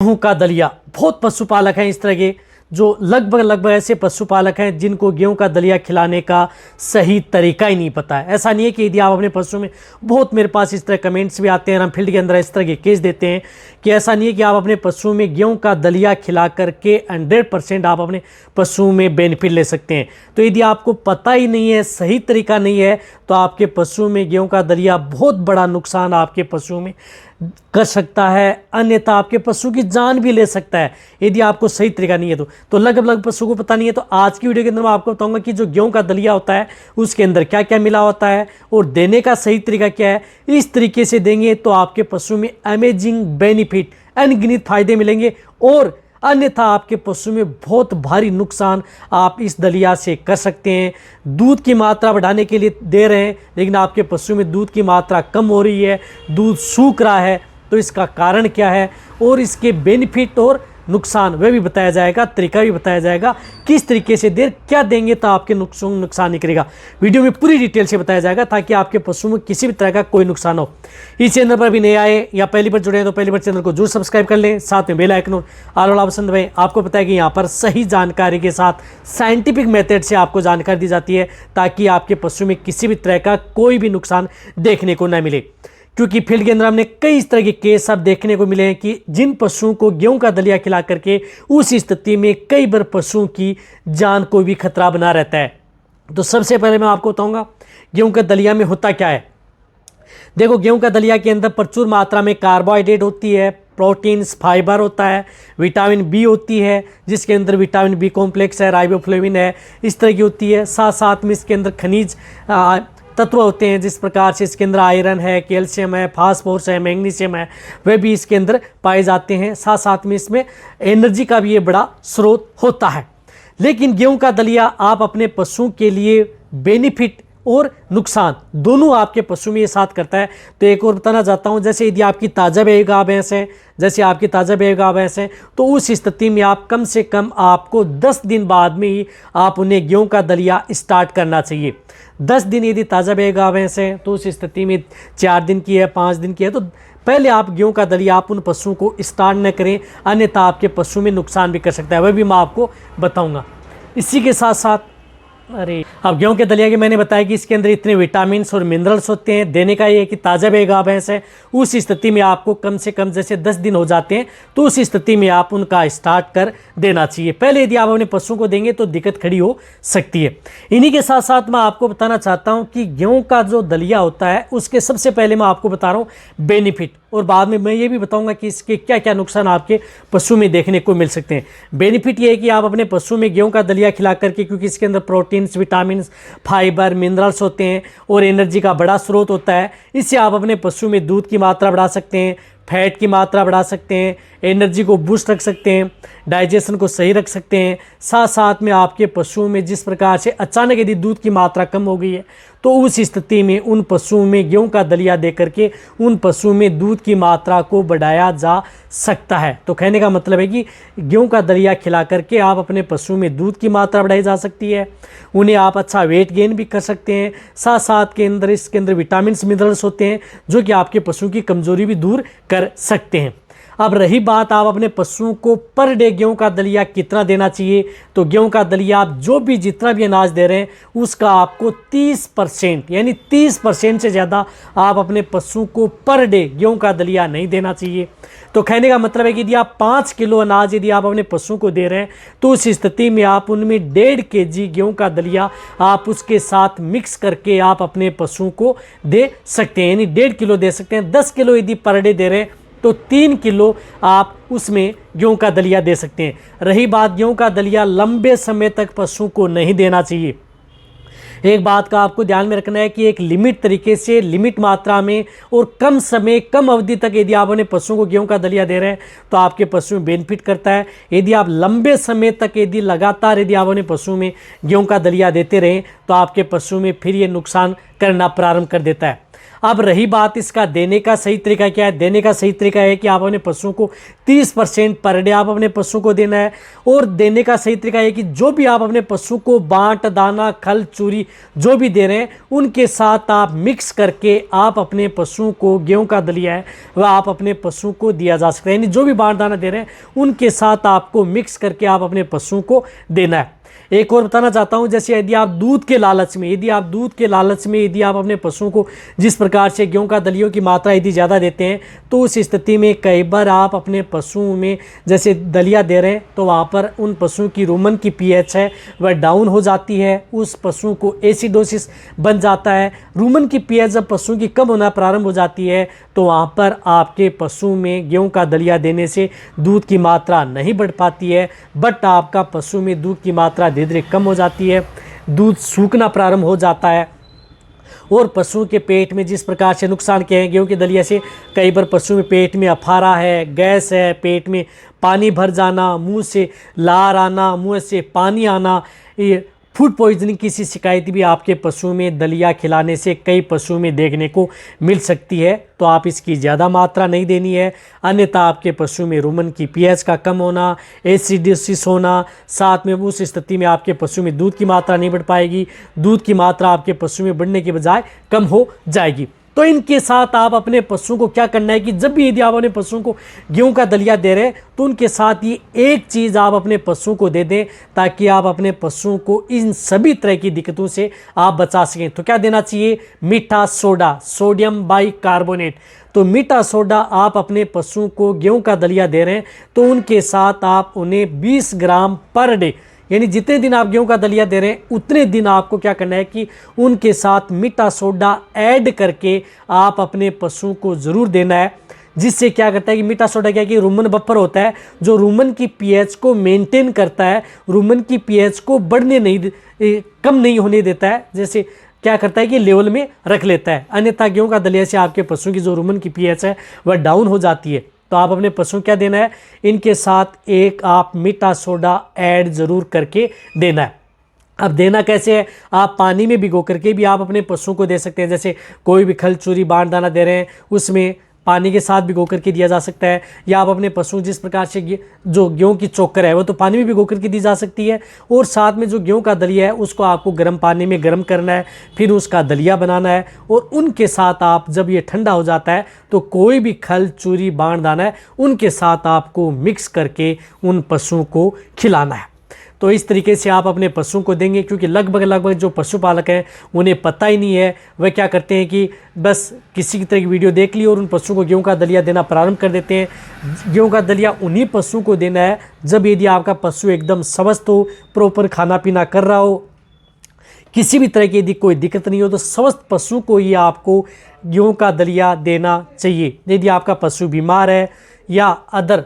गेहूं का दलिया। बहुत पशुपालक हैं इस तरह के जो लगभग ऐसे पशुपालक हैं जिनको गेहूं का दलिया खिलाने का सही तरीका ही नहीं पता है। ऐसा नहीं है कि यदि आप अपने पशु में, बहुत मेरे पास इस तरह कमेंट्स भी आते हैं, हम फील्ड के अंदर इस तरह के केस देते हैं कि ऐसा नहीं है कि आप अपने पशु में गेहूं का दलिया खिला करके 100% आप अपने पशु में बेनिफिट ले सकते हैं। तो यदि आपको पता ही नहीं है, सही तरीका नहीं है, तो आपके पशु में गेहूं का दलिया बहुत बड़ा नुकसान आपके पशु में कर सकता है, अन्यथा आपके पशु की जान भी ले सकता है यदि आपको सही तरीका नहीं है। तो लगभग पशु को पता नहीं है। तो आज की वीडियो के अंदर मैं आपको बताऊंगा कि जो गेहूं का दलिया होता है उसके अंदर क्या क्या मिला होता है और देने का सही तरीका क्या है। इस तरीके से देंगे तो आपके पशु में अमेजिंग बेनिफिट, अनगिनत फायदे मिलेंगे और अन्यथा आपके पशु में बहुत भारी नुकसान आप इस दलिया से कर सकते हैं। दूध की मात्रा बढ़ाने के लिए दे रहे हैं, लेकिन आपके पशु में दूध की मात्रा कम हो रही है, दूध सूख रहा है, तो इसका कारण क्या है और इसके बेनिफिट और नुकसान वह भी बताया जाएगा, तरीका भी बताया जाएगा, किस तरीके से देर क्या देंगे तो आपके नुकसान नहीं करेगा। वीडियो में पूरी डिटेल से बताया जाएगा ताकि आपके पशु में किसी भी तरह का कोई नुकसान हो। इस चैनल पर भी नए आए या पहली बार जुड़े हैं तो पहली बार चैनल को जरूर सब्सक्राइब कर लें, साथ में बेल आइकन और ऑल वाला पसंद दबाएं। आपको पता है कि यहाँ पर सही जानकारी के साथ साइंटिफिक मेथड से आपको जानकारी दी जाती है ताकि आपके पशु में किसी भी तरह का कोई भी नुकसान देखने को न मिले। क्योंकि फील्ड के अंदर हमने कई इस तरह के केस अब देखने को मिले हैं कि जिन पशुओं को गेहूं का दलिया खिला करके उस स्थिति में कई बार पशुओं की जान को भी खतरा बना रहता है। तो सबसे पहले मैं आपको बताऊंगा गेहूं का दलिया में होता क्या है। देखो, गेहूं का दलिया के अंदर प्रचुर मात्रा में कार्बोहाइड्रेट होती है, प्रोटीन्स, फाइबर होता है, विटामिन बी होती है जिसके अंदर विटामिन बी कॉम्प्लेक्स है, राइबोफ्लेविन है, इस तरह की होती है। साथ साथ में इसके अंदर खनिज तत्व होते हैं, जिस प्रकार से इसके अंदर आयरन है, कैल्शियम है, फास्फोरस है, मैग्नीशियम है, वे भी इसके अंदर पाए जाते हैं। साथ साथ में इसमें एनर्जी का भी ये बड़ा स्रोत होता है। लेकिन गेहूं का दलिया आप अपने पशु के लिए बेनिफिट और नुकसान दोनों आपके पशु में ये साथ करता है। तो एक और बताना चाहता हूँ, जैसे यदि आपकी ताज़ा ब्याई गाय भैंस है, तो उस स्थिति में आप कम से कम आपको 10 दिन बाद में ही आप उन्हें गेहूं का दलिया स्टार्ट करना चाहिए। 10 दिन यदि ताज़ा ब्याई गाय भैंस है तो उस स्थिति में 4 दिन की है, 5 दिन की है, तो पहले आप गेहूं का दलिया आप उन पशुओं को स्टार्ट न करें, अन्यथा आपके पशु में नुकसान भी कर सकता है, वह भी मैं आपको बताऊँगा। इसी के साथ साथ अब गेहूं के दलिया के मैंने बताया कि इसके अंदर इतने विटामिन और मिनरल्स होते हैं। देने का ये है कि ताज़ा ब्याई गाय भैंस है उस स्थिति में आपको कम से कम जैसे 10 दिन हो जाते हैं तो उस स्थिति में आप उनका स्टार्ट कर देना चाहिए। पहले यदि आप अपने पशुओं को देंगे तो दिक्कत खड़ी हो सकती है। इन्हीं के साथ साथ मैं आपको बताना चाहता हूँ कि गेहूँ का जो दलिया होता है उसके सबसे पहले मैं आपको बता रहा हूँ बेनिफिट, और बाद में मैं ये भी बताऊंगा कि इसके क्या क्या नुकसान आपके पशु में देखने को मिल सकते हैं। बेनिफिट ये है कि आप अपने पशु में गेहूं का दलिया खिला करके, क्योंकि इसके अंदर प्रोटीन्स, विटामिन, फाइबर, मिनरल्स होते हैं और एनर्जी का बड़ा स्रोत होता है, इससे आप अपने पशु में दूध की मात्रा बढ़ा सकते हैं, फैट की मात्रा बढ़ा सकते हैं, एनर्जी को बूस्ट रख सकते हैं, डाइजेशन को सही रख सकते हैं। साथ साथ में आपके पशुओं में जिस प्रकार से अचानक यदि दूध की मात्रा कम हो गई है तो उस स्थिति में उन पशुओं में गेहूं का दलिया दे करके उन पशुओं में दूध की मात्रा को बढ़ाया जा सकता है। तो कहने का मतलब है कि गेहूं का दलिया खिला करके आप अपने पशु में दूध की मात्रा बढ़ाई जा सकती है, उन्हें आप अच्छा वेट गेन भी कर सकते हैं। साथ साथ के अंदर इसके अंदर विटामिन मिनरल्स होते हैं जो कि आपके पशु की कमजोरी भी दूर कर सकते हैं। अब रही बात आप अपने पशुओं को पर डे गेहूं का दलिया कितना देना चाहिए, तो गेहूं का दलिया आप जो भी जितना भी अनाज दे रहे हैं उसका आपको 30% यानी 30% से ज़्यादा आप अपने पशुओं को पर डे गेहूं का दलिया नहीं देना चाहिए। तो कहने का मतलब है कि यदि आप 5 किलो अनाज यदि आप अपने पशुओं को दे रहे हैं तो उस स्थिति में आप उनमें 1.5 kg गेहूं का दलिया आप उसके साथ मिक्स करके आप अपने पशुओं को दे सकते हैं, यानी 1.5 किलो दे सकते हैं। 10 किलो यदि पर डे दे रहे हैं तो 3 किलो आप उसमें गेहूं का दलिया दे सकते हैं। रही बात गेहूं का दलिया लंबे समय तक पशुओं को नहीं देना चाहिए। एक बात का आपको ध्यान में रखना है कि एक लिमिट तरीके से, लिमिट मात्रा में और कम समय, कम अवधि तक यदि आप अपने पशुओं को गेहूं का दलिया दे रहे हैं तो आपके पशु में बेनिफिट करता है। यदि आप लंबे समय तक यदि लगातार यदि आप अपने पशु में गेहूं का दलिया देते रहें तो आपके पशु में फिर ये नुकसान करना प्रारंभ कर देता है। अब रही बात इसका देने का सही तरीका क्या है। देने का सही तरीका है कि आप अपने पशुओं को 30% पर डे आप अपने पशु को देना है। और देने का सही तरीका है कि जो भी आप अपने पशु को बाट, दाना, खल, चूरी जो भी दे रहे हैं उनके साथ आप मिक्स करके आप अपने पशुओं को, गेहूं का दलिया है वह आप अपने पशु को दिया जा सकता है। यानी जो भी बाट दाना दे रहे हैं उनके साथ आपको मिक्स करके आप अपने पशुओं को देना है। एक और बताना चाहता हूं, जैसे यदि आप दूध के लालच में यदि आप अपने पशुओं को जिस प्रकार से गेहूं का दलियों की मात्रा यदि ज़्यादा देते हैं तो उस स्थिति में कई बार आप अपने पशुओं में जैसे दलिया दे रहे हैं तो वहाँ पर उन पशुओं की रूमन की पीएच है वह डाउन हो जाती है, उस पशुओं को एसिडोसिस बन जाता है। रूमन की पीएच जब पशुओं की कम होना प्रारंभ हो जाती है तो वहाँ पर आपके पशु में गेहूं का दलिया देने से दूध की मात्रा नहीं बढ़ पाती है, बट आपका पशु में दूध की मात्रा धीरे धीरे कम हो जाती है, दूध सूखना प्रारंभ हो जाता है। और पशुओं के पेट में जिस प्रकार से नुकसान किए हैं गेहूं के दलिया से, कई बार पशु में पेट में अफारा है, गैस है, पेट में पानी भर जाना, मुंह से लार आना, मुंह से पानी आना, ये फूड पॉइजनिंग की सी शिकायत भी आपके पशु में दलिया खिलाने से कई पशुओं में देखने को मिल सकती है। तो आप इसकी ज़्यादा मात्रा नहीं देनी है, अन्यथा आपके पशु में रूमन की पीएच का कम होना, एसिडोसिस होना, साथ में उस स्थिति में आपके पशु में दूध की मात्रा नहीं बढ़ पाएगी, दूध की मात्रा आपके पशु में बढ़ने के बजाय कम हो जाएगी। तो इनके साथ आप अपने पशुओं को क्या करना है कि जब भी यदि आप अपने पशुओं को गेहूं का दलिया दे रहे हैं तो उनके साथ ये एक चीज़ आप अपने पशुओं को दे दें ताकि आप अपने पशुओं को इन सभी तरह की दिक्कतों से आप बचा सकें। तो क्या देना चाहिए? मीठा सोडा, सोडियम बाइकार्बोनेट। तो मीठा सोडा आप अपने पशुओं को गेहूं का दलिया दे रहे हैं तो उनके साथ आप उन्हें 20 ग्राम पर डे, यानी जितने दिन आप गेहूं का दलिया दे रहे हैं उतने दिन आपको क्या करना है कि उनके साथ मीठा सोडा ऐड करके आप अपने पशुओं को ज़रूर देना है। जिससे क्या करता है कि मीठा सोडा क्या है कि रूमन बफर होता है जो रूमन की पीएच को मेंटेन करता है, रूमन की पीएच को कम नहीं होने देता है, जैसे क्या करता है कि लेवल में रख लेता है। अन्यथा गेहूं का दलिया से आपके पशुओं की जो रूमन की पीएच है वह डाउन हो जाती है। तो आप अपने पशुओं क्या देना है, इनके साथ एक आप मीठा सोडा ऐड ज़रूर करके देना है। अब देना कैसे है? आप पानी में भिगो करके भी आप अपने पशुओं को दे सकते हैं। जैसे कोई भी खल, चूरी, बाट, दाना दे रहे हैं उसमें पानी के साथ भिगो करके दिया जा सकता है, या आप अपने पशु जिस प्रकार से जो गेहूं की चोकर है वो तो पानी में भिगो करके दी जा सकती है, और साथ में जो गेहूं का दलिया है उसको आपको गर्म पानी में गर्म करना है, फिर उसका दलिया बनाना है, और उनके साथ आप जब ये ठंडा हो जाता है तो कोई भी खल, चूरी, बाण, दाना है उनके साथ आपको मिक्स करके उन पशुओं को खिलाना है। तो इस तरीके से आप अपने पशुओं को देंगे, क्योंकि लगभग जो पशुपालक हैं उन्हें पता ही नहीं है, वह क्या करते हैं कि बस किसी की तरह की वीडियो देख ली और उन पशुओं को गेहूं का दलिया देना प्रारंभ कर देते हैं। गेहूं का दलिया उन्हीं पशुओं को देना है जब यदि आपका पशु एकदम स्वस्थ हो, प्रॉपर खाना पीना कर रहा हो, किसी भी तरह की यदि कोई दिक्कत नहीं हो, तो स्वस्थ पशु को ही आपको गेहूं का दलिया देना चाहिए। यदि आपका पशु बीमार है या अदर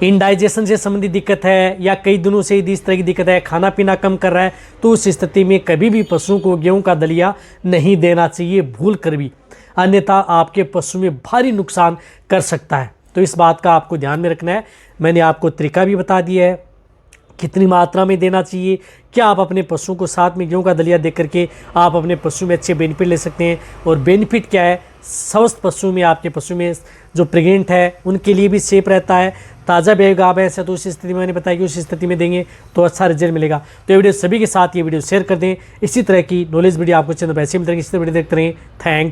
इंडाइजेशन से संबंधित दिक्कत है या कई दिनों से यदि इस तरह की दिक्कत है, खाना पीना कम कर रहा है, तो उस स्थिति में कभी भी पशुओं को गेहूं का दलिया नहीं देना चाहिए, भूल कर भी, अन्यथा आपके पशु में भारी नुकसान कर सकता है। तो इस बात का आपको ध्यान में रखना है। मैंने आपको तरीका भी बता दिया है कितनी मात्रा में देना चाहिए, क्या आप अपने पशुओं को साथ में गेहूं का दलिया दे करके आप अपने पशु में अच्छे बेनिफिट ले सकते हैं। और बेनिफिट क्या है, स्वस्थ पशु में, आपके पशु में जो प्रेग्नेंट है उनके लिए भी सेफ रहता है। ताज़ा बेगाब है ऐसा तो उस स्थिति में मैंने बताया कि उस स्थिति में देंगे तो अच्छा रिजल्ट मिलेगा। तो ये वीडियो सभी के साथ ये वीडियो शेयर कर दें। इसी तरह की नॉलेज वीडियो आपको चैनल पर ऐसे मिलती है, इसी तरह वीडियो देखते रहें। थैंक्स।